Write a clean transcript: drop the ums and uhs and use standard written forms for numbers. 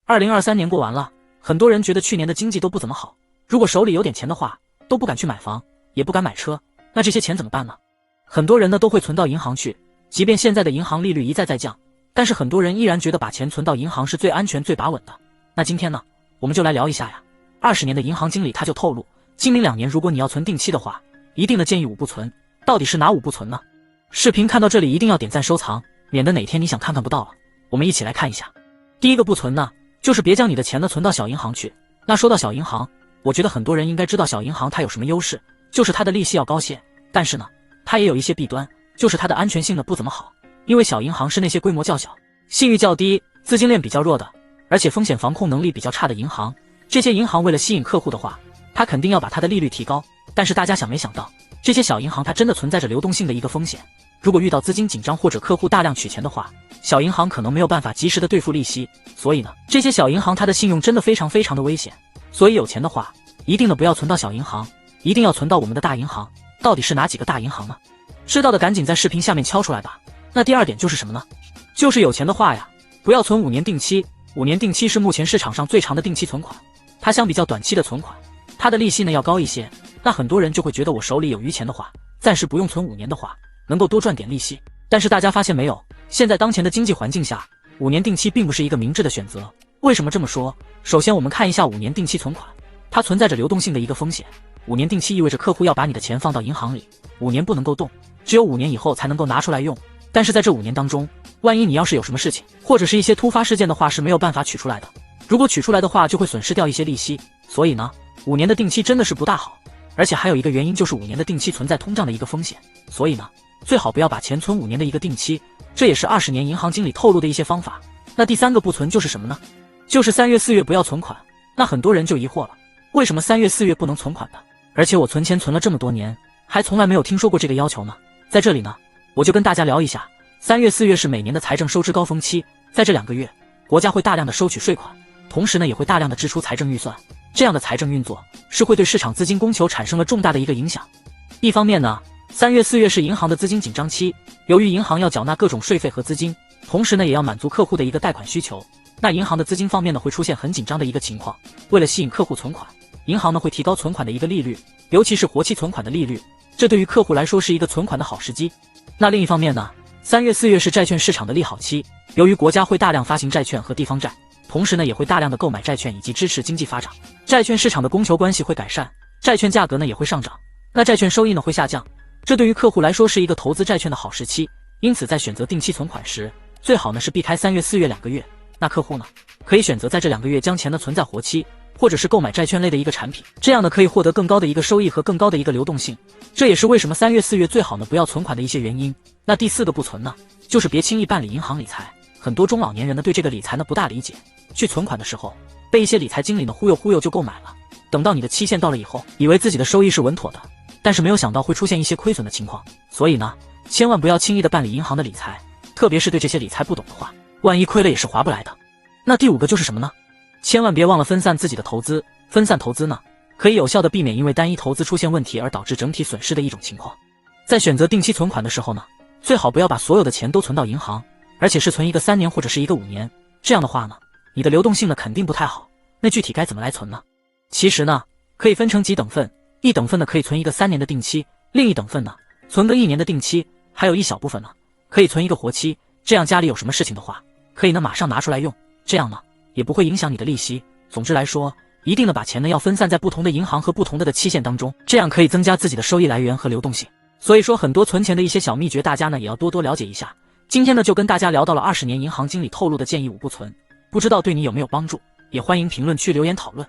2023年过完了，很多人觉得去年的经济都不怎么好，如果手里有点钱的话，都不敢去买房，也不敢买车，那这些钱怎么办呢？很多人呢都会存到银行去，即便现在的银行利率一再在降，但是很多人依然觉得把钱存到银行是最安全最把稳的。那今天呢，我们就来聊一下呀。20年的银行经理他就透露，今明2年如果你要存定期的话，一定的建议5不存。到底是哪5不存呢？视频看到这里一定要点赞收藏，免得哪天你想看不到了。我们一起来看一下。第一个不存呢，就是别将你的钱呢存到小银行去。那说到小银行，我觉得很多人应该知道小银行它有什么优势，就是它的利息要高些，但是呢，它也有一些弊端，就是它的安全性呢不怎么好。因为小银行是那些规模较小、信誉较低、资金链比较弱的，而且风险防控能力比较差的银行。这些银行为了吸引客户的话，它肯定要把它的利率提高。但是大家想没想到，这些小银行它真的存在着流动性的一个风险。如果遇到资金紧张或者客户大量取钱的话，小银行可能没有办法及时的兑付利息。所以呢，这些小银行它的信用真的非常的危险。所以有钱的话，一定的不要存到小银行，一定要存到我们的大银行。到底是哪几个大银行呢？知道的赶紧在视频下面敲出来吧。那第二点就是什么呢？就是有钱的话呀，不要存5年定期。5年定期是目前市场上最长的定期存款，它相比较短期的存款，它的利息呢要高一些。那很多人就会觉得我手里有余钱的话，暂时不用存5年的话，能够多赚点利息。但是大家发现没有，现在当前的经济环境下，5年定期并不是一个明智的选择。为什么这么说？首先我们看一下5年定期存款，它存在着流动性的一个风险。5年定期意味着客户要把你的钱放到银行里，5年不能够动，只有5年以后才能够拿出来用。但是在这5年当中，万一你要是有什么事情，或者是一些突发事件的话，是没有办法取出来的。如果取出来的话，就会损失掉一些利息。所以呢，5年的定期真的是不大好。而且还有一个原因，就是5年的定期存在通胀的一个风险。所以呢，最好不要把钱存5年的一个定期，这也是20年银行经理透露的一些方法。那第3个不存就是什么呢？就是3月4月不要存款。那很多人就疑惑了，为什么3月4月不能存款的？而且我存钱存了这么多年，还从来没有听说过这个要求呢。在这里呢，我就跟大家聊一下，3月4月是每年的财政收支高峰期，在这2个月，国家会大量的收取税款，同时呢也会大量的支出财政预算。这样的财政运作是会对市场资金供求产生了重大的一个影响。一方面呢，3月4月是银行的资金紧张期，由于银行要缴纳各种税费和资金，同时呢也要满足客户的一个贷款需求，那银行的资金方面呢会出现很紧张的一个情况。为了吸引客户存款，银行呢会提高存款的一个利率，尤其是活期存款的利率，这对于客户来说是一个存款的好时机。那另一方面呢，3月4月是债券市场的利好期，由于国家会大量发行债券和地方债，同时呢也会大量的购买债券以及支持经济发展，债券市场的供求关系会改善，债券价格呢也会上涨，那债券收益呢会下降，这对于客户来说是一个投资债券的好时期。因此在选择定期存款时，最好呢是避开3月4月2个月。那客户呢可以选择在这2个月将钱呢存在活期，或者是购买债券类的一个产品，这样呢可以获得更高的一个收益和更高的一个流动性。这也是为什么3月4月最好呢不要存款的一些原因。那第4个不存呢，就是别轻易办理银行理财。很多中老年人呢对这个理财呢不大理解，去存款的时候被一些理财经理呢忽悠就购买了，等到你的期限到了以后，以为自己的收益是稳妥的，但是没有想到会出现一些亏损的情况。所以呢，千万不要轻易的办理银行的理财，特别是对这些理财不懂的话，万一亏了也是划不来的。那第5个就是什么呢？千万别忘了分散自己的投资。分散投资呢，可以有效的避免因为单一投资出现问题而导致整体损失的一种情况。在选择定期存款的时候呢，最好不要把所有的钱都存到银行，而且是存一个3年或者是一个5年。这样的话呢，你的流动性呢肯定不太好。那具体该怎么来存呢？其实呢，可以分成几等份，一等份呢可以存一个3年的定期，另一等份呢存个1年的定期，还有一小部分呢可以存一个活期。这样家里有什么事情的话，可以呢马上拿出来用，这样呢也不会影响你的利息。总之来说，一定的把钱呢要分散在不同的银行和不同的期限当中，这样可以增加自己的收益来源和流动性。所以说很多存钱的一些小秘诀，大家呢也要多多了解一下。今天呢就跟大家聊到了20年银行经理透露的建议5不存，不知道对你有没有帮助，也欢迎评论区留言讨论。